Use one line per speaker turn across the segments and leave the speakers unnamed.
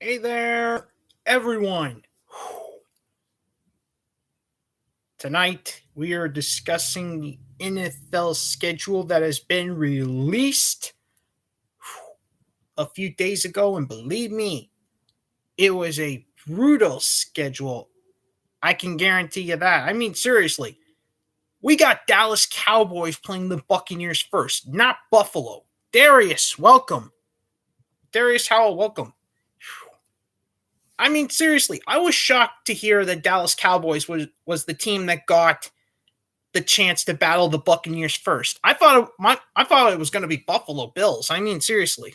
Hey there, everyone. Tonight, we are discussing the NFL schedule that has been released a few days ago, and believe me, it was a brutal schedule. I can guarantee you that. I mean, seriously, we got Dallas Cowboys playing the Buccaneers first, not Buffalo. Darius, welcome. Darius Howell, welcome. I mean, seriously, I was shocked to hear that Dallas Cowboys was the team that got the chance to battle the Buccaneers first. I thought it was going to be Buffalo Bills. I mean, seriously,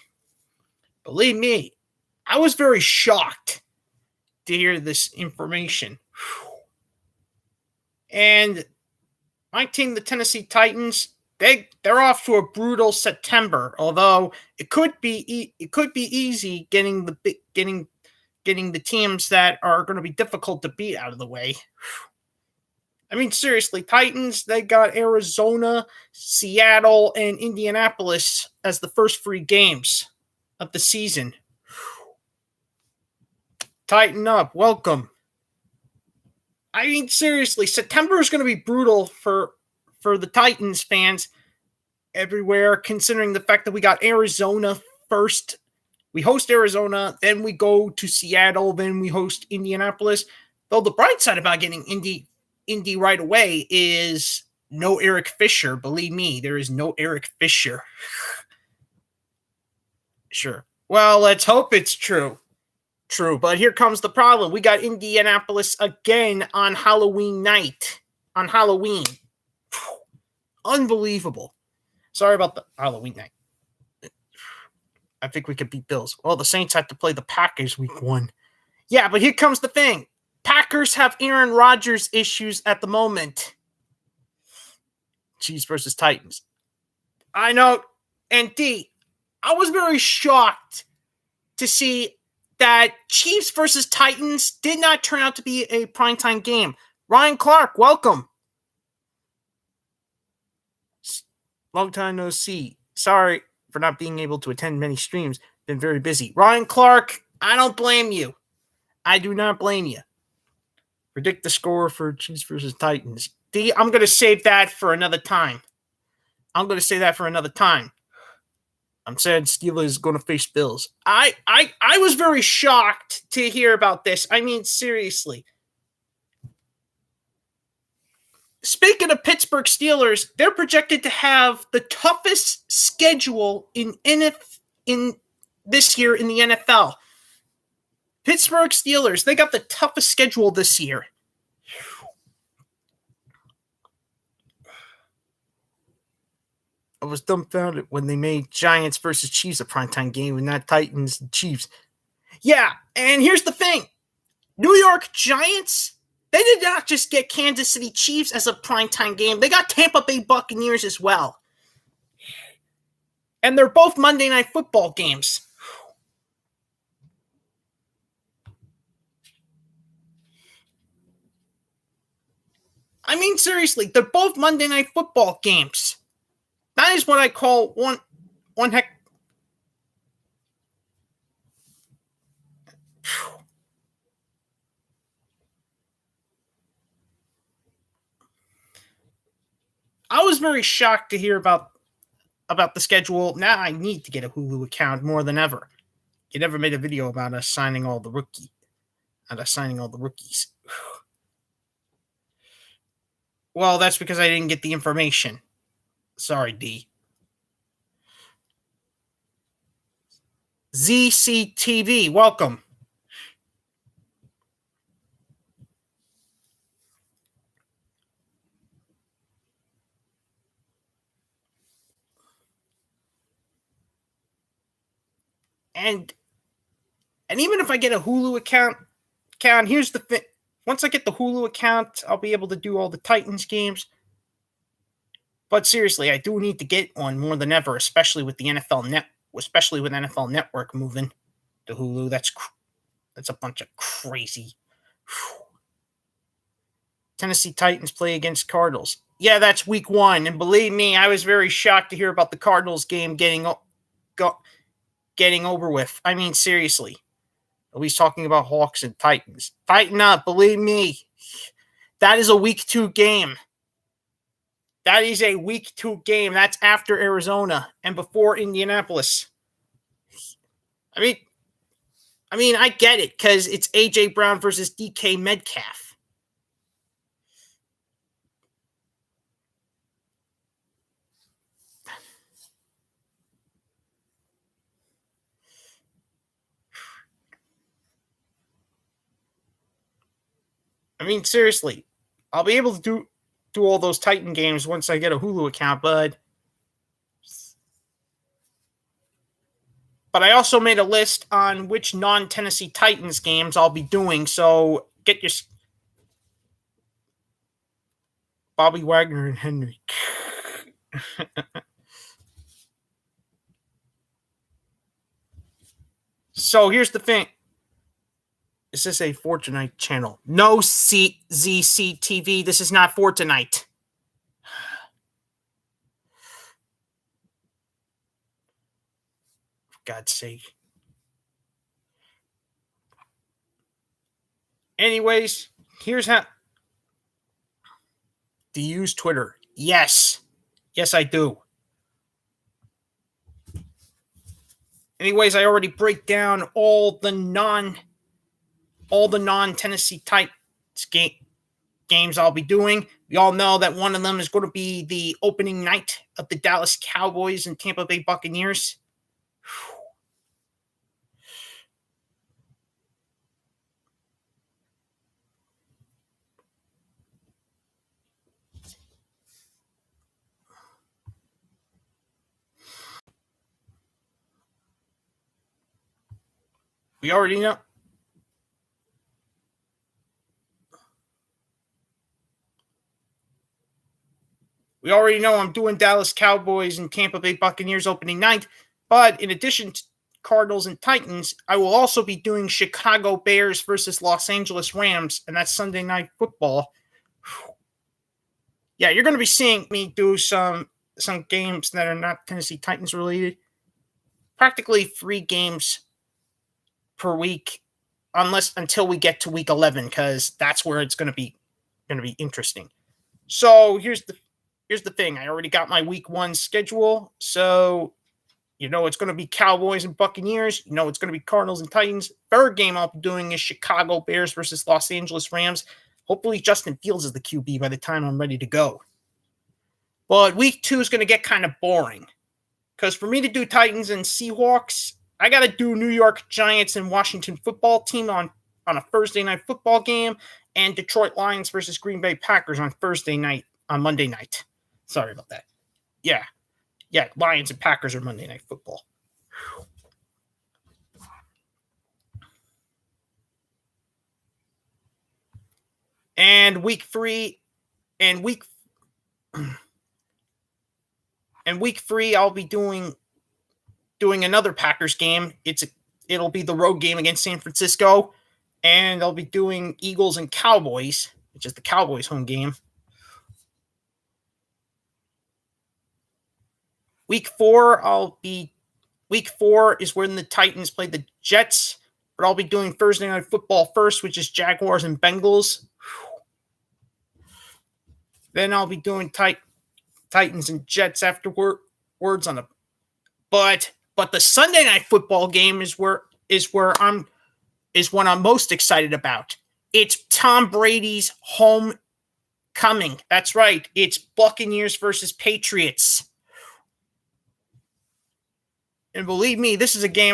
believe me, I was very shocked to hear this information. And my team, the Tennessee Titans, they're off to a brutal September. Although it could be easy getting the teams that are going to be difficult to beat out of the way. I mean, seriously, Titans, they got Arizona, Seattle, and Indianapolis as the first 3 games of the season. Tighten up. Welcome. I mean, seriously, September is going to be brutal for the Titans fans everywhere, considering the fact that we got Arizona first. We host Arizona, then we go to Seattle, then we host Indianapolis. Though the bright side about getting Indy right away is no Eric Fisher. Believe me, there is no Eric Fisher. Sure. Well, let's hope it's true. True, but here comes the problem. We got Indianapolis again on Halloween night. On Halloween. Unbelievable. Sorry about the Halloween night. I think we could beat Bills. Well, the Saints have to play the Packers week 1. Yeah, but here comes the thing. Packers have Aaron Rodgers issues at the moment. Chiefs versus Titans. I know. And D, I was very shocked to see that Chiefs versus Titans did not turn out to be a primetime game. Ryan Clark, welcome. Long time no see. Sorry for not being able to attend many streams. Been very busy. Ryan Clark, I don't blame you. I do not blame you. Predict the score for Chiefs versus Titans. D, I'm going to save that for another time. I'm saying Steelers going to face Bills. I was very shocked to hear about this. I mean, seriously. Speaking of Pittsburgh Steelers, they're projected to have the toughest schedule in this year in the NFL. Pittsburgh Steelers, they got the toughest schedule this year. I was dumbfounded when they made Giants versus Chiefs a primetime game and not Titans and Chiefs. Yeah, and here's the thing. New York Giants, they did not just get Kansas City Chiefs as a primetime game. They got Tampa Bay Buccaneers as well. And they're both Monday Night Football games. I mean, seriously, they're both Monday Night Football games. That is what I call one heck. I was very shocked to hear about the schedule. Now I need to get a Hulu account more than ever. You never made a video about us signing all the rookies. Well, that's because I didn't get the information. Sorry, D. ZCTV, welcome. And even if I get a Hulu account, here's the thing. Once I get the Hulu account, I'll be able to do all the Titans games. But seriously, I do need to get one more than ever, especially with NFL Network moving to Hulu. That's a bunch of crazy. Tennessee Titans play against Cardinals. Yeah, that's week 1, and believe me, I was very shocked to hear about the Cardinals game getting over with. I mean, seriously. At least talking about Hawks and Titans. Tighten up, believe me. That is a week 2 game. That is a week 2 game. That's after Arizona and before Indianapolis. I mean, I get it because it's A.J. Brown versus DK Metcalf. I mean, seriously, I'll be able to do all those Titan games once I get a Hulu account, but I also made a list on which non-Tennessee Titans games I'll be doing, so get your Bobby Wagner and Henry. So here's the thing. Is this a Fortnite channel? No, ZCTV. This is not Fortnite. For God's sake. Anyways, here's how. Do you use Twitter? Yes. Yes, I do. Anyways, I already break down all the non-Tennessee Titans games I'll be doing. We all know that one of them is going to be the opening night of the Dallas Cowboys and Tampa Bay Buccaneers. We already know. We already know I'm doing Dallas Cowboys and Tampa Bay Buccaneers opening night, but in addition to Cardinals and Titans, I will also be doing Chicago Bears versus Los Angeles Rams, and that's Sunday Night Football. Yeah, you're going to be seeing me do some games that are not Tennessee Titans related. Practically 3 games per week, until we get to week 11, because that's where it's going to be interesting. So here's the thing. I already got my week 1 schedule, so it's going to be Cowboys and Buccaneers. It's going to be Cardinals and Titans. Third game I'll be doing is Chicago Bears versus Los Angeles Rams. Hopefully Justin Fields is the QB by the time I'm ready to go. But week 2 is going to get kind of boring, because for me to do Titans and Seahawks, I got to do New York Giants and Washington Football Team on a Thursday night football game, and Detroit Lions versus Green Bay Packers on Monday night. Sorry about that. Yeah, Lions and Packers are Monday Night Football. And week 3, I'll be doing another Packers game. It'll be the road game against San Francisco, and I'll be doing Eagles and Cowboys, which is the Cowboys home game. Week 4 is when the Titans play the Jets, but I'll be doing Thursday Night Football first, which is Jaguars and Bengals. Then I'll be doing Titans and Jets afterwards on a. But the Sunday Night Football game is what I'm most excited about. It's Tom Brady's homecoming. That's right. It's Buccaneers versus Patriots. And believe me, this is a game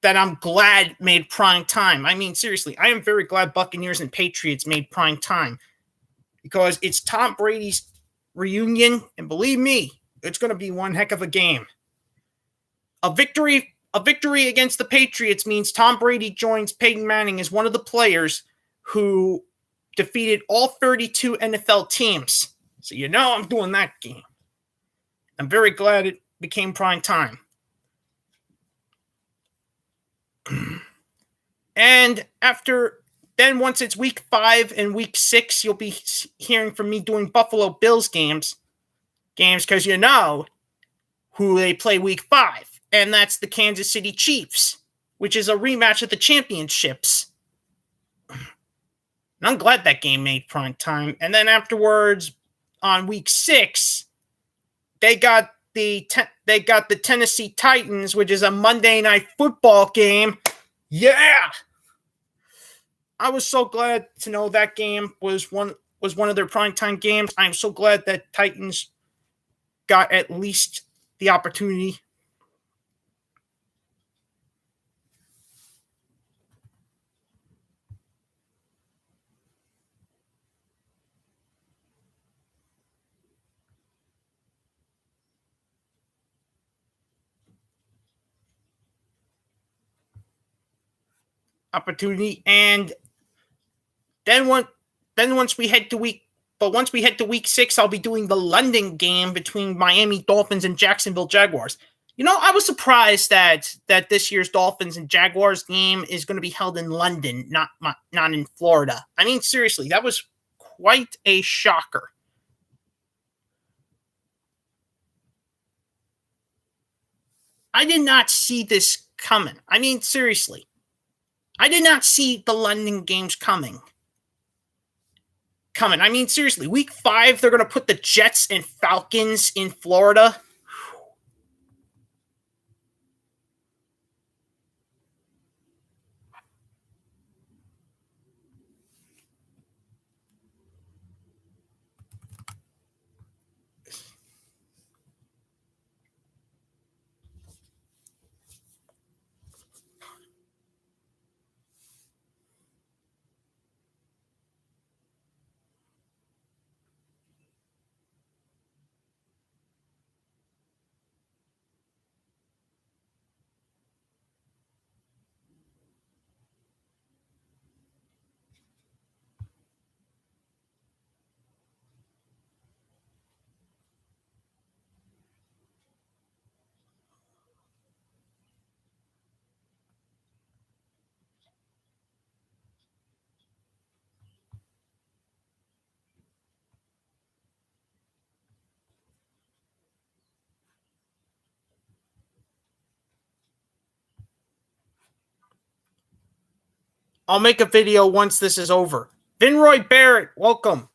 that I'm glad made prime time. I mean, seriously, I am very glad Buccaneers and Patriots made prime time, because it's Tom Brady's reunion, and believe me, it's going to be one heck of a game. A victory against the Patriots means Tom Brady joins Peyton Manning as one of the players who defeated all 32 NFL teams. So I'm doing that game. I'm very glad it became prime time. And once it's week 5 and week 6, you'll be hearing from me doing Buffalo Bills games, because who they play week 5, and that's the Kansas City Chiefs. which is a rematch of the championships. And I'm glad that game made prime time. And then afterwards, on week 6, they got the Tennessee Titans, which is a Monday Night Football game. Yeah, I was so glad to know that game was one of their primetime games. I'm so glad that Titans got at least the opportunity. And then once we head to week 6, I'll be doing the London game between Miami Dolphins and Jacksonville Jaguars. I was surprised that this year's Dolphins and Jaguars game is going to be held in London, not in Florida. I mean, seriously, that was quite a shocker. I did not see this coming. I mean, seriously. I did not see the London games coming. I mean, seriously, week 5, they're going to put the Jets and Falcons in Florida. I'll make a video once this is over. Vinroy Barrett, welcome.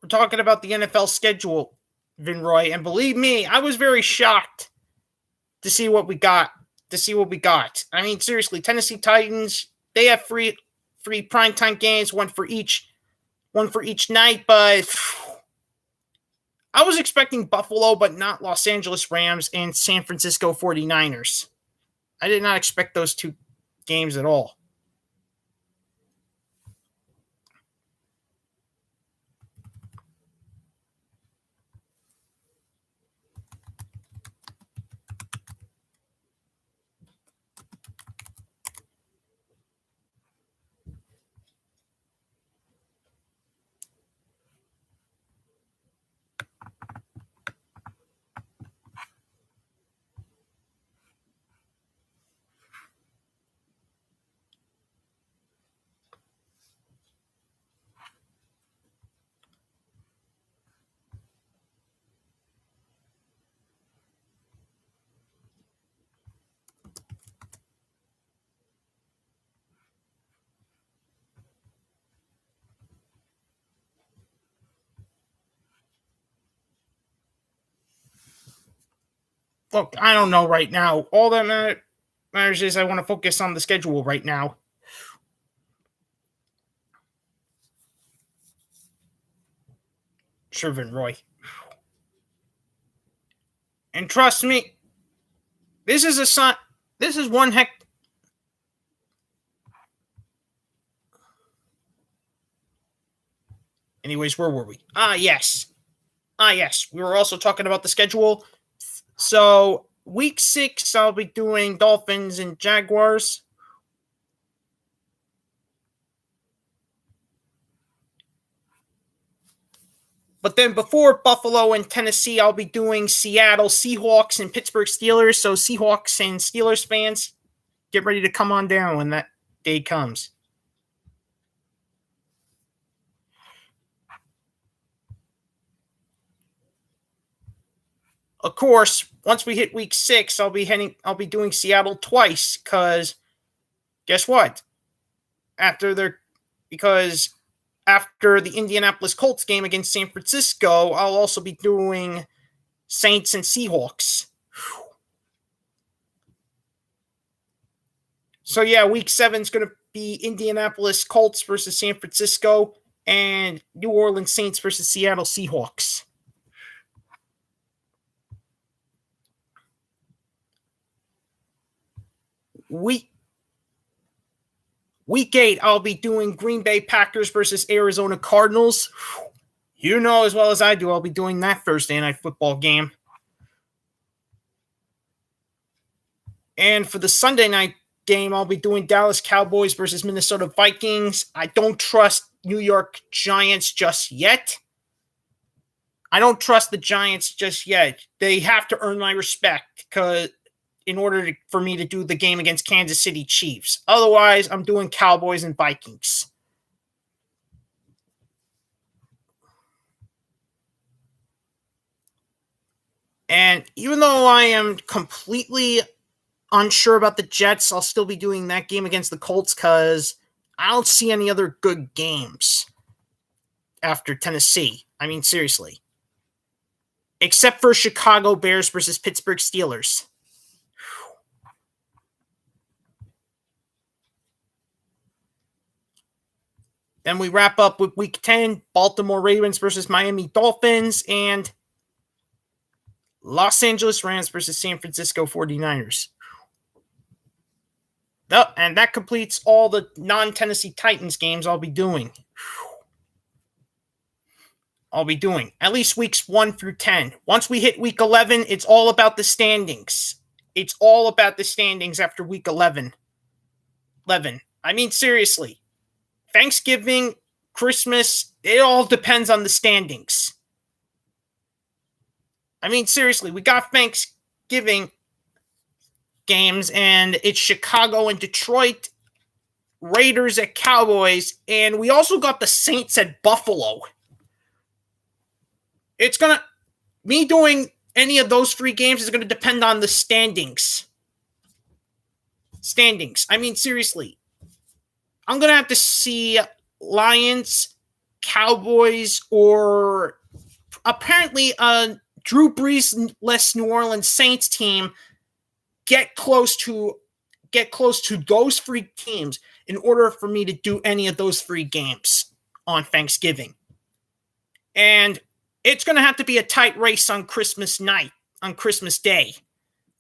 We're talking about the NFL schedule, Vinroy, and believe me, I was very shocked to see what we got. I mean, seriously, Tennessee Titans, they have three primetime games, one for each night, but I was expecting Buffalo, but not Los Angeles Rams and San Francisco 49ers. I did not expect those two games at all. Look, I don't know right now. All that matters is I want to focus on the schedule right now. Shervin Roy. And trust me, this is one heck. Anyways, where were we? Yes. Yes, we were also talking about the schedule. So, week 6, I'll be doing Dolphins and Jaguars. But then before Buffalo and Tennessee, I'll be doing Seattle Seahawks and Pittsburgh Steelers. So, Seahawks and Steelers fans, get ready to come on down when that day comes. Of course, once we hit week 6, I'll be doing Seattle twice because guess what? Because after the Indianapolis Colts game against San Francisco, I'll also be doing Saints and Seahawks. So yeah, week 7 is going to be Indianapolis Colts versus San Francisco and New Orleans Saints versus Seattle Seahawks. Week 8, I'll be doing Green Bay Packers versus Arizona Cardinals. You know as well as I do, I'll be doing that Thursday night football game. And for the Sunday night game, I'll be doing Dallas Cowboys versus Minnesota Vikings. I don't trust New York Giants just yet. I don't trust the Giants just yet. They have to earn my respect for me to do the game against Kansas City Chiefs. Otherwise, I'm doing Cowboys and Vikings. And even though I am completely unsure about the Jets, I'll still be doing that game against the Colts because I don't see any other good games after Tennessee. I mean, seriously. Except for Chicago Bears versus Pittsburgh Steelers. Then we wrap up with week 10, Baltimore Ravens versus Miami Dolphins, and Los Angeles Rams versus San Francisco 49ers. And that completes all the non-Tennessee Titans games I'll be doing. At least weeks 1 through 10. Once we hit week 11, it's all about the standings. It's all about the standings after week 11. I mean, seriously. Thanksgiving, Christmas, it all depends on the standings. I mean, seriously, we got Thanksgiving games, and it's Chicago and Detroit, Raiders at Cowboys, and we also got the Saints at Buffalo. Me doing any of those 3 games is going to depend on the standings. I mean, seriously. I'm going to have to see Lions, Cowboys, or apparently Drew Brees-less New Orleans Saints team get close to those 3 teams in order for me to do any of those 3 games on Thanksgiving. And it's going to have to be a tight race on Christmas Day,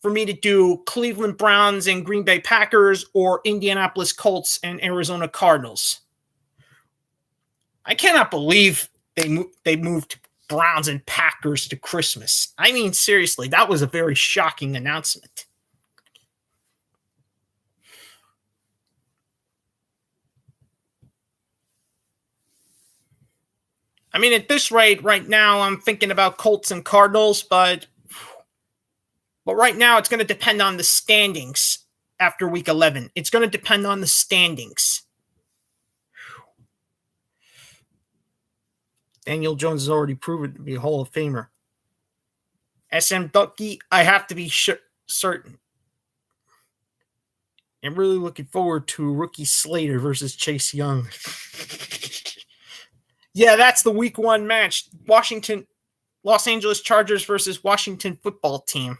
for me to do Cleveland Browns and Green Bay Packers or Indianapolis Colts and Arizona Cardinals. I cannot believe they moved Browns and Packers to Christmas. I mean, seriously, that was a very shocking announcement. I mean, at this rate, right now, I'm thinking about Colts and Cardinals, but right now, it's going to depend on the standings after week 11. It's going to depend on the standings. Daniel Jones has already proven to be a Hall of Famer. SM Ducky, I have to be certain. I'm really looking forward to rookie Slater versus Chase Young. Yeah, that's the week 1 match. Los Angeles Chargers versus Washington football team.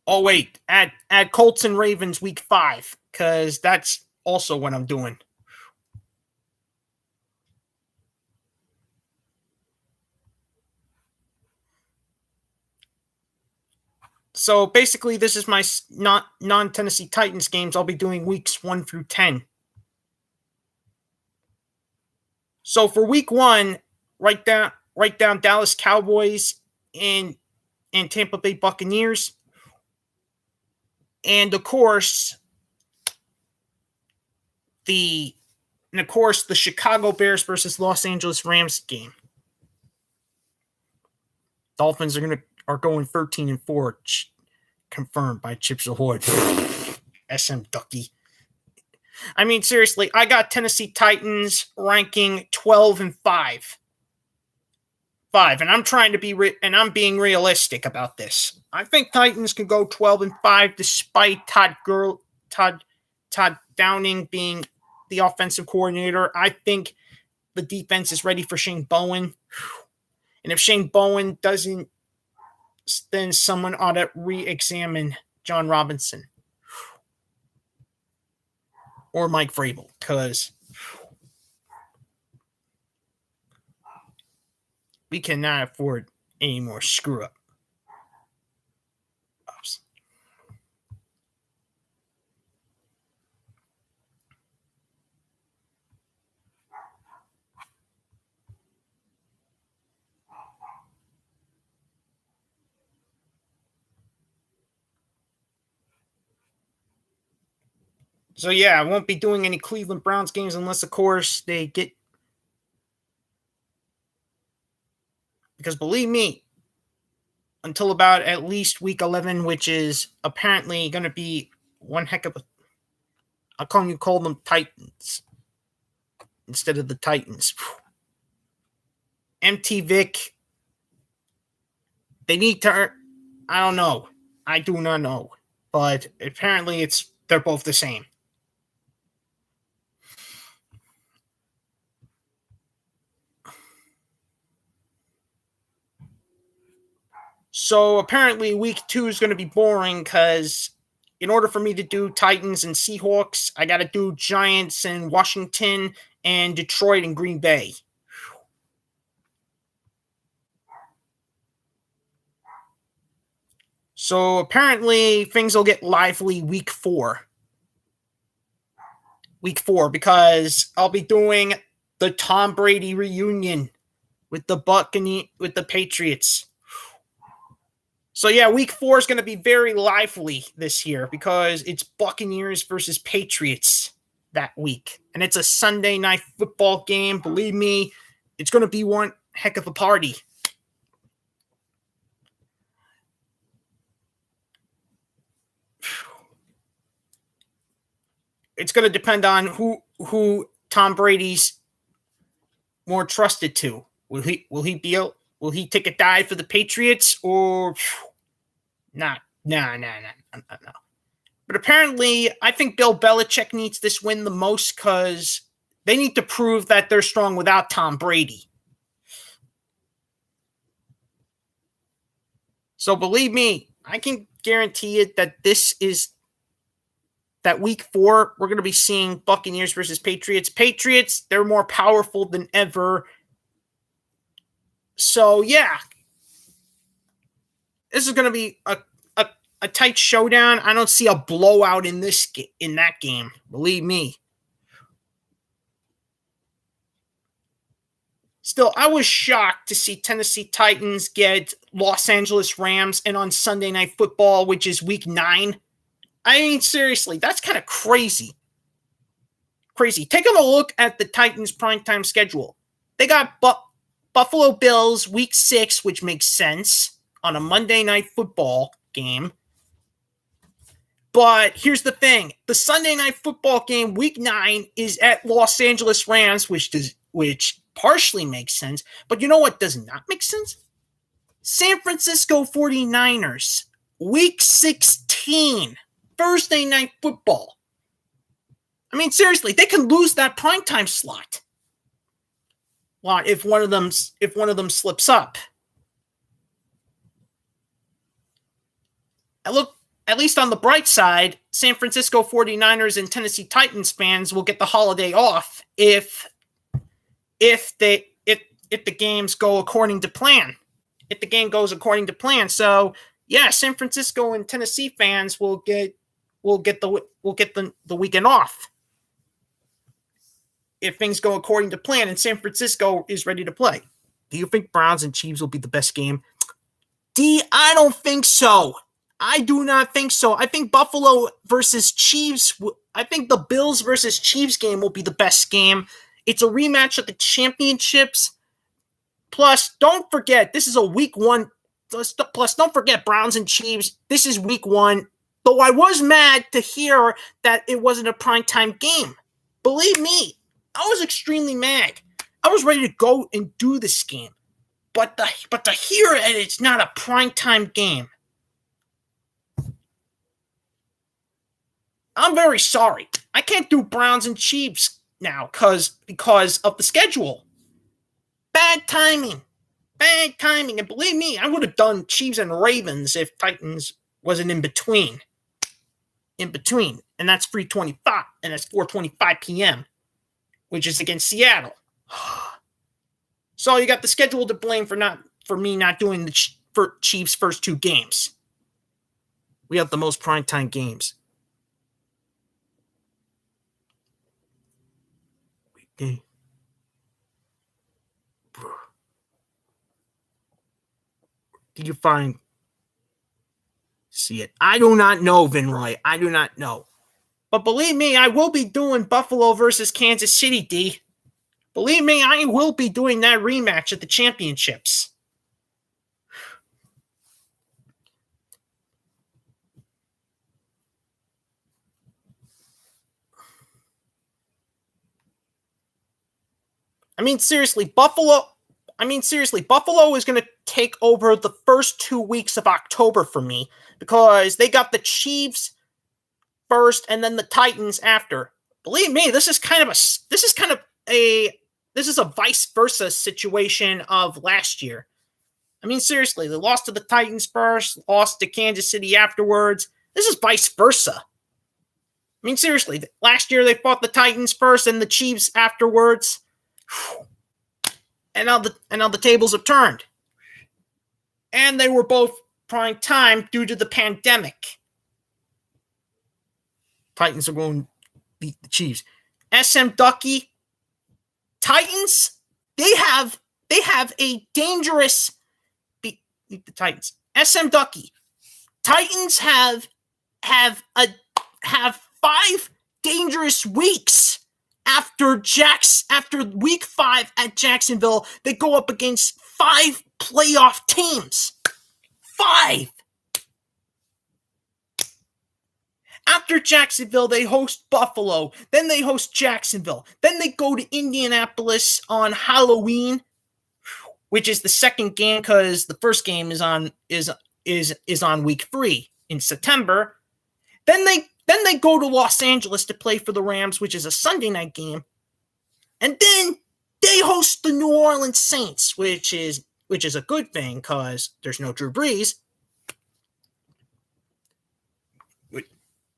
Oh, wait. Add Colts and Ravens week 5, because that's also what I'm doing. So basically, this is my non-Tennessee Titans games. I'll be doing weeks 1 through 10. So for week 1, write down Dallas Cowboys and Tampa Bay Buccaneers. And of course, the Chicago Bears versus Los Angeles Rams game. Dolphins are going 13-4, confirmed by Chips Ahoy. SM Ducky. I mean, seriously, I got Tennessee Titans ranking 12-5. And I'm trying to be and I'm being realistic about this. I think Titans can go 12-5 despite Todd Downing being the offensive coordinator. I think the defense is ready for Shane Bowen. And if Shane Bowen doesn't, then someone ought to re-examine John Robinson or Mike Vrabel, because we cannot afford any more screw-up. So yeah, I won't be doing any Cleveland Browns games unless, of course, they get... Because believe me, until about at least week 11, which is apparently going to be one heck of a... How come you call them Titans instead of the Titans? MT Vic, they need to... I don't know. I do not know. But apparently they're both the same. So apparently week 2 is going to be boring because in order for me to do Titans and Seahawks, I got to do Giants and Washington and Detroit and Green Bay. So apparently things will get lively week 4. Week 4, because I'll be doing the Tom Brady reunion with the Patriots. So yeah, week 4 is going to be very lively this year because it's Buccaneers versus Patriots that week. And it's a Sunday night football game. Believe me, it's going to be one heck of a party. It's going to depend on who Tom Brady's more trusted to. Will he take a dive for the Patriots or no. But apparently, I think Bill Belichick needs this win the most because they need to prove that they're strong without Tom Brady. So believe me, I can guarantee it that that week 4, we're going to be seeing Buccaneers versus Patriots. Patriots, they're more powerful than ever. So, yeah. This is going to be a tight showdown. I don't see a blowout in that game. Believe me. Still, I was shocked to see Tennessee Titans get Los Angeles Rams and on Sunday Night Football, which is week 9. I mean, seriously, that's kind of crazy. Taking a look at the Titans' primetime schedule. They got Buffalo Bills week 6, which makes sense, on a Monday Night Football game. But here's the thing. The Sunday Night Football game, week 9, is at Los Angeles Rams, which partially makes sense. But you know what does not make sense? San Francisco 49ers, week 16. Thursday Night Football. I mean, seriously, they can lose that primetime slot. Well, if one of them slips up. At least on the bright side, San Francisco 49ers and Tennessee Titans fans will get the holiday off if the games go according to plan. If the game goes according to plan. So, yeah, San Francisco and Tennessee fans will get the weekend off if things go according to plan and San Francisco is ready to play. Do you think Browns and Chiefs will be the best game? D, I don't think so. I do not think so. I think Buffalo versus Chiefs. I think the Bills versus Chiefs game will be the best game. It's a rematch of the championships. Plus, don't forget, this is a week one. Plus, don't forget Browns and Chiefs. This is week one. Though I was mad to hear that it wasn't a primetime game. Believe me, I was extremely mad. I was ready to go and do this game. But to hear that it's not a primetime game, I'm very sorry. I can't do Browns and Chiefs now because of the schedule. Bad timing. And believe me, I would have done Chiefs and Ravens if Titans wasn't in between. And that's 3:25, and that's 4:25 p.m., which is against Seattle. So you got the schedule to blame for me not doing the Chiefs' first two games. We have the most primetime games. Okay. Did you see it? I do not know, Vinroy. I do not know. But believe me, I will be doing Buffalo versus Kansas City, D. Believe me, I will be doing that rematch at the championships. Seriously, Buffalo is going to take over the first 2 weeks of October for me because they got the Chiefs first and then the Titans after. Believe me, this is a vice versa situation of last year. Seriously, they lost to the Titans first, lost to Kansas City afterwards. This is vice versa. Seriously, last year they fought the Titans first and the Chiefs afterwards. And now the tables have turned. And they were both prime time due to the pandemic. Titans are going to beat the Chiefs. SM Ducky, Titans, they have a dangerous beat the Titans. SM Ducky, Titans have 5 dangerous weeks. After week 5 at Jacksonville, they go up against 5 playoff teams. 5. After Jacksonville, they host Buffalo. Then they host Jacksonville. Then they go to Indianapolis on Halloween, which is the second game because the first game is on week 3 in September. Then they go to Los Angeles to play for the Rams, which is a Sunday night game. And then they host the New Orleans Saints, which is a good thing because there's no Drew Brees.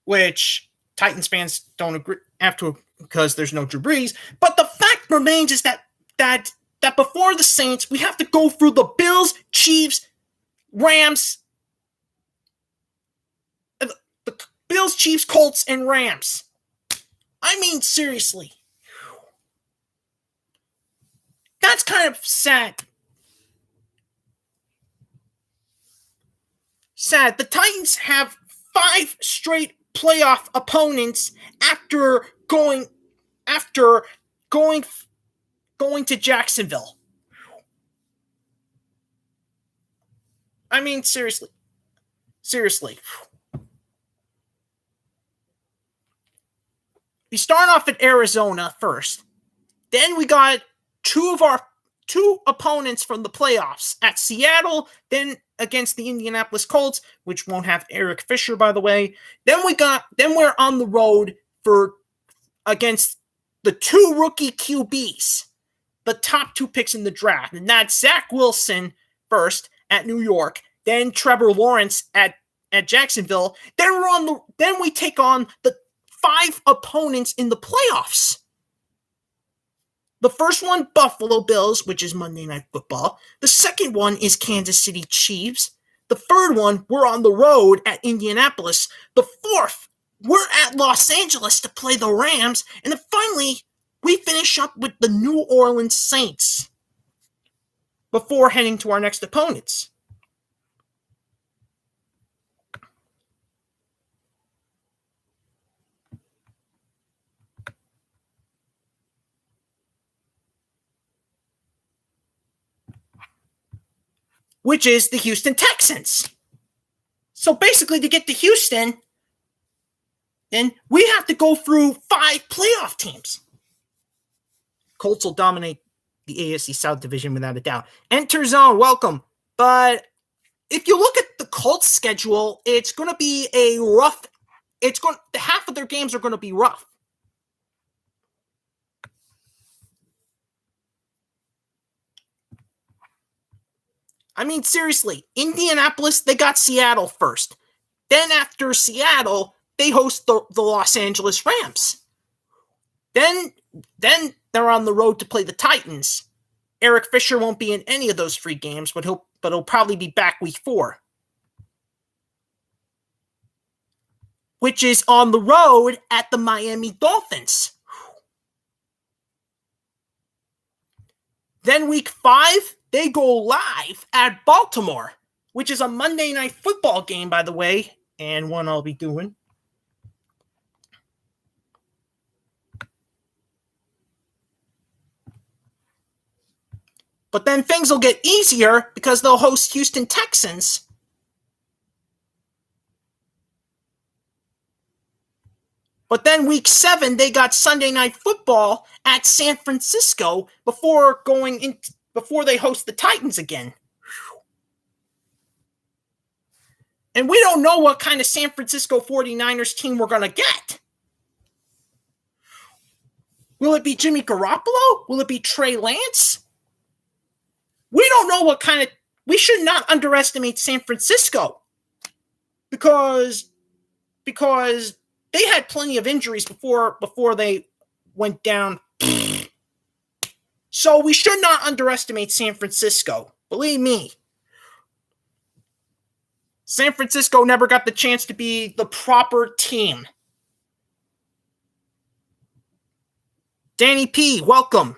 Which Titans fans don't agree after because there's no Drew Brees. But the fact remains is that before the Saints, we have to go through the Bills, Chiefs, Rams, the Bills, Chiefs, Colts, and Rams. Seriously. That's kind of sad. The Titans have 5 straight playoff opponents after going to Jacksonville. Seriously. We start off at Arizona first. Then we got two opponents from the playoffs at Seattle, then against the Indianapolis Colts, which won't have Eric Fisher, by the way. Then we're on the road against the 2 rookie QBs, the top 2 picks in the draft, and that's Zach Wilson first at New York, then Trevor Lawrence at Jacksonville. Then we take on the 5 opponents in the playoffs. The first one, Buffalo Bills, which is Monday Night Football. The second one is Kansas City Chiefs. The third one, we're on the road at Indianapolis. The fourth, we're at Los Angeles to play the Rams. And then finally, we finish up with the New Orleans Saints before heading to our next opponents. Which is the Houston Texans. So basically, to get to Houston, then we have to go through 5 playoff teams. Colts will dominate the AFC South division without a doubt. Enter zone, welcome. But if you look at the Colts schedule, it's going to be a rough. Half of their games are going to be rough. I mean, seriously, Indianapolis, they got Seattle first. Then after Seattle, they host the Los Angeles Rams. Then they're on the road to play the Titans. Eric Fisher won't be in any of those 3 games, but he'll probably be back week 4. Which is on the road at the Miami Dolphins. Then week 5, they go live at Baltimore, which is a Monday Night Football game, by the way, and one I'll be doing. But then things will get easier because they'll host Houston Texans. But then week 7, they got Sunday Night Football at San Francisco before they host the Titans again. And we don't know what kind of San Francisco 49ers team we're going to get. Will it be Jimmy Garoppolo? Will it be Trey Lance? We don't know what kind of... We should not underestimate San Francisco. Because they had plenty of injuries before they went down. So we should not underestimate San Francisco. Believe me. San Francisco never got the chance to be the proper team. Danny P., welcome.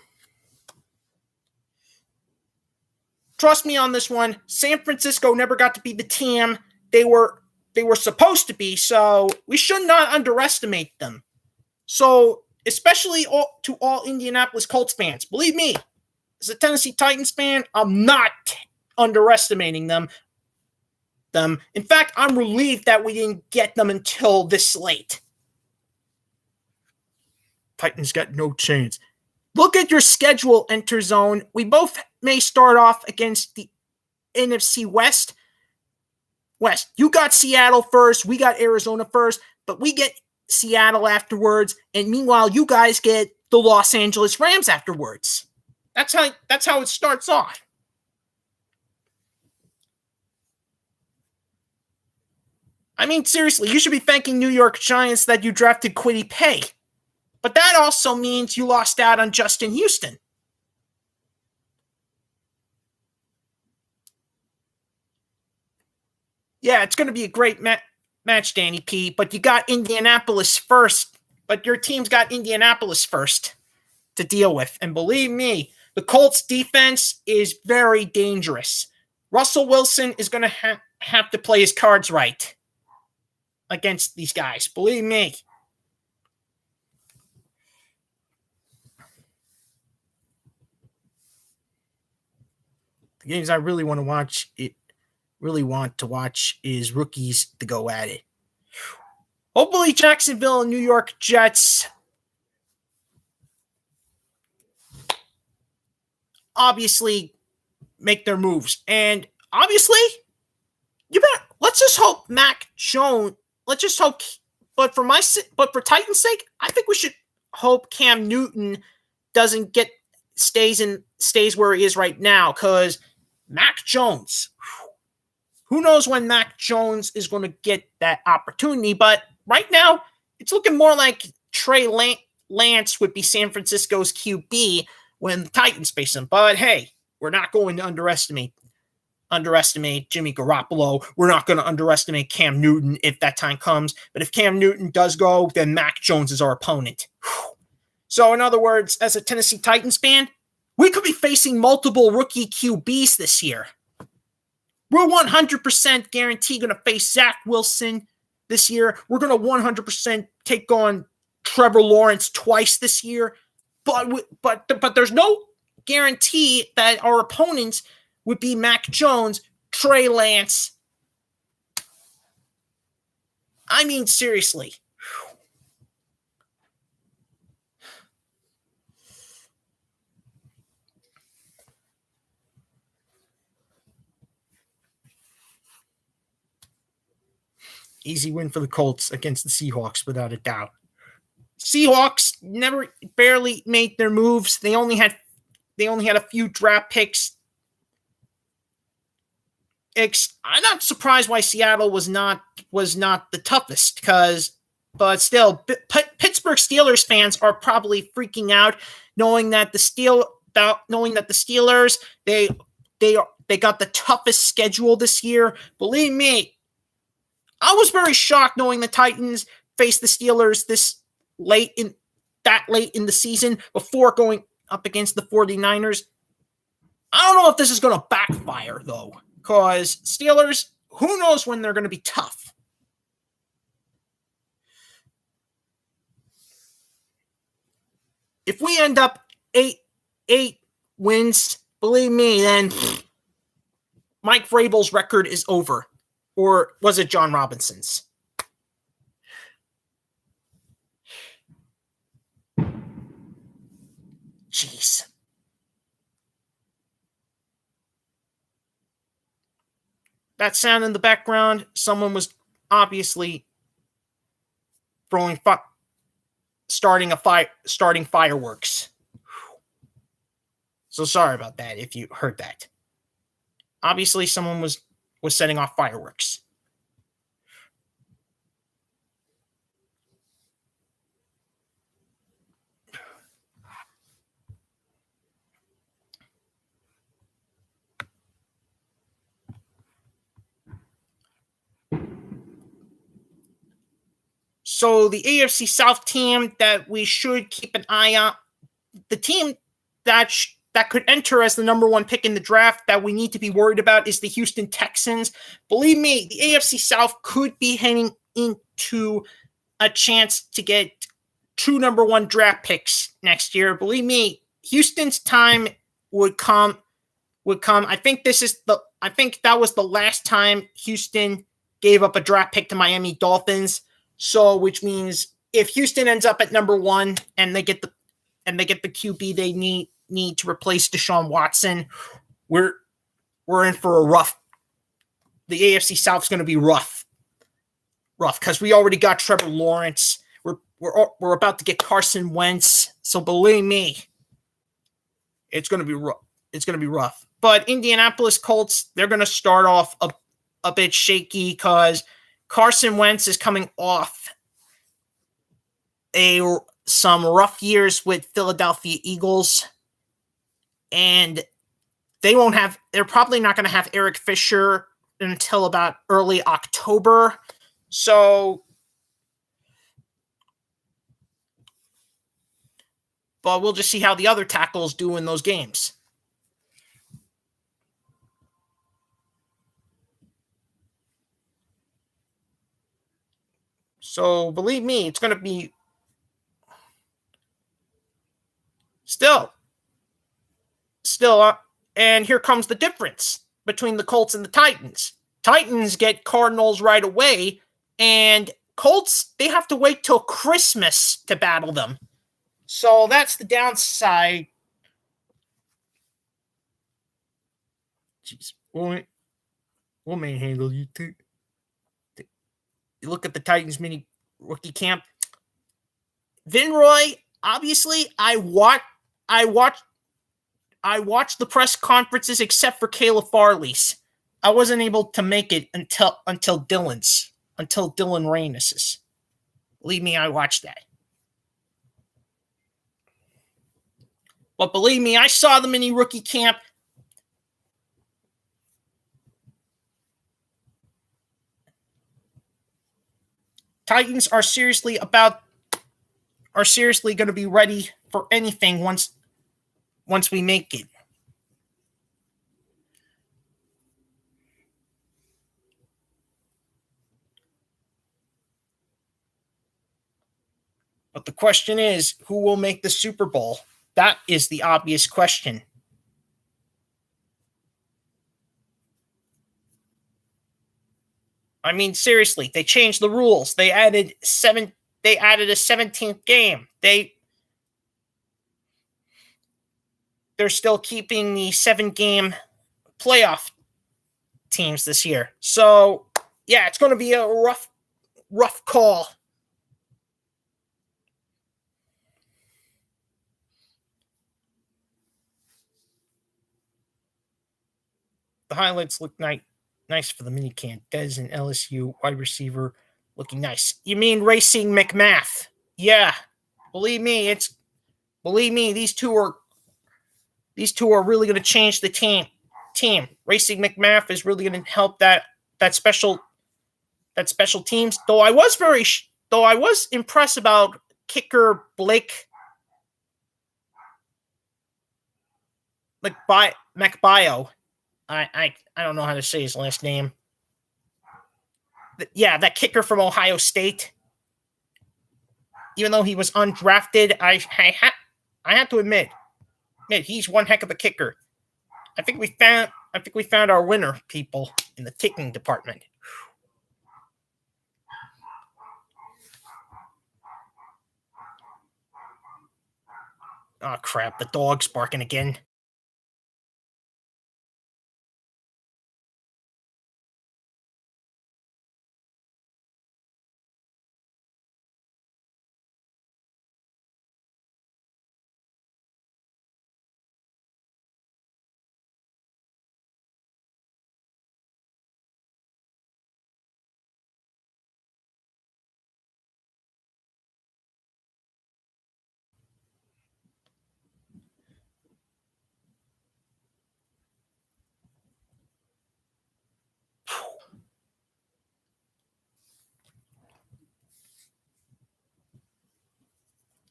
Trust me on this one. San Francisco never got to be the team they were supposed to be, so we should not underestimate them. So, especially to all Indianapolis Colts fans, believe me, as a Tennessee Titans fan, I'm not underestimating them. In fact, I'm relieved that we didn't get them until this late. Titans got no chance. Look at your schedule, Enter Zone. We both may start off against the NFC West. You got Seattle first, we got Arizona first, but we get Seattle afterwards, and meanwhile, you guys get the Los Angeles Rams afterwards. That's how it starts off. I mean, seriously, you should be thanking New York Giants that you drafted Kwity Paye. But that also means you lost out on Justin Houston. Yeah, it's going to be a great match, Danny P. But you got Indianapolis first. But your team's got Indianapolis first to deal with. And believe me, the Colts defense is very dangerous. Russell Wilson is going to have to play his cards right against these guys. Believe me. The games I really want to watch is rookies to go at it. Hopefully Jacksonville and New York Jets obviously make their moves. And obviously, let's just hope Mac Jones, but for Titans' sake, I think we should hope Cam Newton stays where he is right now, because Mac Jones, who knows when Mac Jones is going to get that opportunity, but right now, it's looking more like Trey Lance would be San Francisco's QB when the Titans face him. But hey, we're not going to underestimate underestimate Jimmy Garoppolo. We're not going to underestimate Cam Newton if that time comes. But if Cam Newton does go, then Mac Jones is our opponent. So in other words, as a Tennessee Titans fan, we could be facing multiple rookie QBs this year. We're 100% guaranteed going to face Zach Wilson this year. We're going to 100% take on Trevor Lawrence twice this year. But there's no guarantee that our opponents would be Mac Jones, Trey Lance. I mean, seriously. Easy win for the Colts against the Seahawks, without a doubt. Seahawks barely made their moves. They only had a few draft picks. I'm not surprised why Seattle was not the toughest, but still, Pittsburgh Steelers fans are probably freaking out knowing that the Steelers they got the toughest schedule this year. Believe me, I was very shocked knowing the Titans faced the Steelers this late in the season before going up against the 49ers. I don't know if this is going to backfire, though, because Steelers, who knows when they're going to be tough. If we end up 8 wins, believe me, then Mike Vrabel's record is over. Or was it John Robinson's? Jeez. That sound in the background, someone was obviously starting fireworks. So sorry about that if you heard that. Obviously, someone was setting off fireworks. So the AFC South team that we should keep an eye on, the team that could enter as the number one pick in the draft that we need to be worried about is the Houston Texans. Believe me, the AFC South could be heading into a chance to get 2 number one draft picks next year. Believe me, Houston's time would come. I think that was the last time Houston gave up a draft pick to Miami Dolphins. So, which means if Houston ends up at number 1 and they get the QB they need to replace Deshaun Watson, we're in for a rough. The AFC South is going to be rough because we already got Trevor Lawrence. We're about to get Carson Wentz. So believe me, it's going to be rough. It's going to be rough. But Indianapolis Colts, they're going to start off a bit shaky because Carson Wentz is coming off some rough years with Philadelphia Eagles, and they're probably not going to have Eric Fisher until about early October. So, but we'll just see how the other tackles do in those games. So believe me, it's going to be still, and here comes the difference between the Colts and the Titans. Titans get Cardinals right away, and Colts, they have to wait till Christmas to battle them. So that's the downside. Jeez, we'll manhandle you too. You look at the Titans mini rookie camp. Vinroy, obviously, I watched the press conferences except for Caleb Farley's. I wasn't able to make it until Dylan Rainus's. Believe me, I watched that. But believe me, I saw the mini rookie camp. Titans are seriously going to be ready for anything once we make it. But the question is, who will make the Super Bowl? That is the obvious question. I mean, seriously, they changed the rules. They added a 17th game. They're still keeping the 7-game playoff teams this year. So, yeah, it's going to be a rough call. The highlights look nice for the minicamp. Dez and LSU wide receiver looking nice. You mean Racing McMath? Yeah, believe me, these two are really going to change the team. Racing McMath is really going to help that special teams. Though I was impressed about kicker Blake McBio. I don't know how to say his last name. Yeah, that kicker from Ohio State. Even though he was undrafted, I have to admit he's one heck of a kicker. I think we found our winner, people, in the kicking department. Oh crap! The dog's barking again.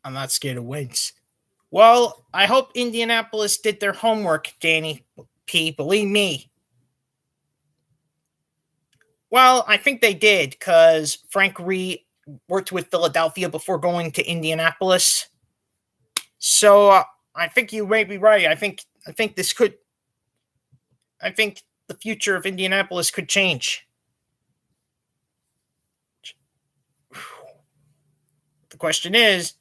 I'm not scared of wins. Well, I hope Indianapolis did their homework, Danny P. Believe me. Well, I think they did because Frank Reed worked with Philadelphia before going to Indianapolis. So I think you may be right. I think the future of Indianapolis could change. The question is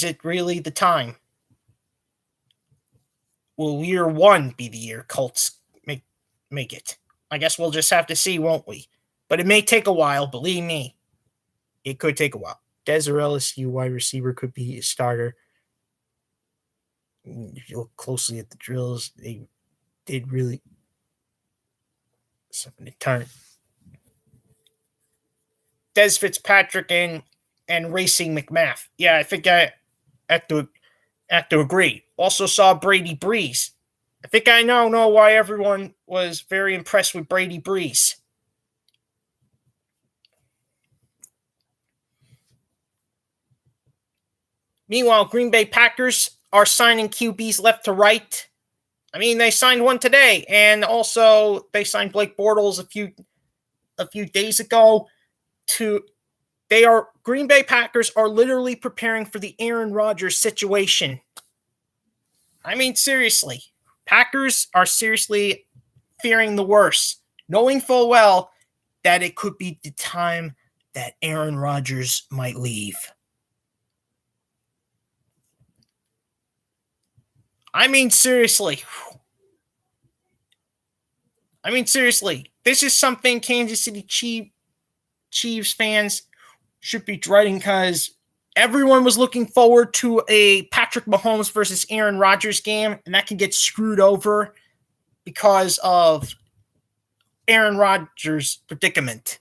it really the time? Will year 1 be the year Colts make it? I guess we'll just have to see, won't we? But it may take a while, believe me. It could take a while. Dez or LSU wide receiver could be a starter. If you look closely at the drills, they did really something to turn. Dez Fitzpatrick and Racing McMath. Yeah, I think I have to agree. Also saw Brady Breeze. I think I now know why everyone was very impressed with Brady Breeze. Meanwhile, Green Bay Packers are signing QBs left to right. I mean, they signed one today, and also they signed Blake Bortles a few days ago. Green Bay Packers are literally preparing for the Aaron Rodgers situation. I mean, seriously, Packers are seriously fearing the worst, knowing full well that it could be the time that Aaron Rodgers might leave. I mean, seriously. This is something Kansas City Chiefs fans should be dreading because everyone was looking forward to a Patrick Mahomes versus Aaron Rodgers game, and that can get screwed over because of Aaron Rodgers' predicament.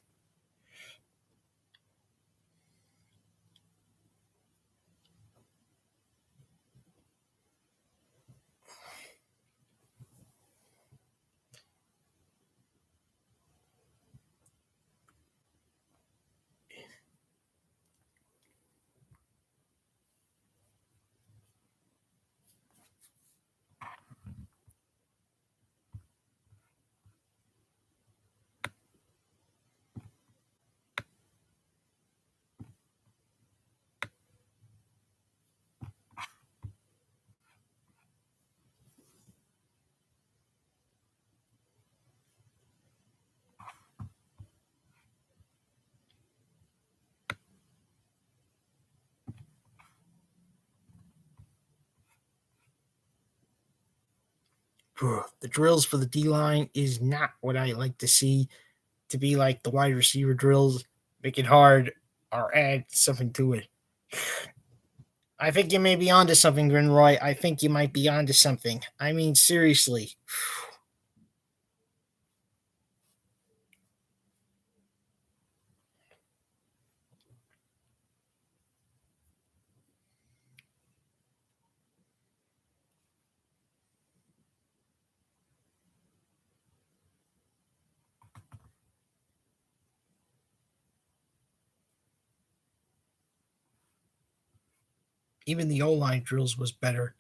The drills for the D-line is not what I like to see to be like the wide receiver drills. Make it hard or add something to it. I think you may be onto something, Grinroy. I think you might be onto something. I mean, seriously. Even the O-line drills was better.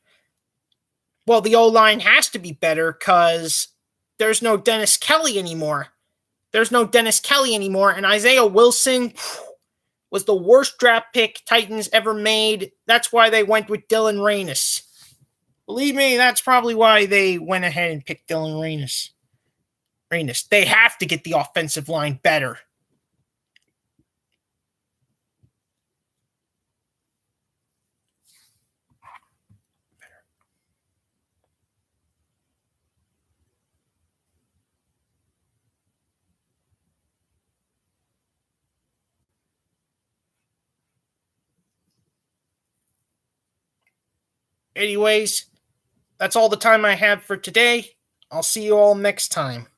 Well, the O-line has to be better because there's no Dennis Kelly anymore. And Isaiah Wilson was the worst draft pick Titans ever made. That's why they went with Dylan Raines. Believe me, that's probably why they went ahead and picked Dylan Raines. They have to get the offensive line better. Anyways, that's all the time I have for today. I'll see you all next time.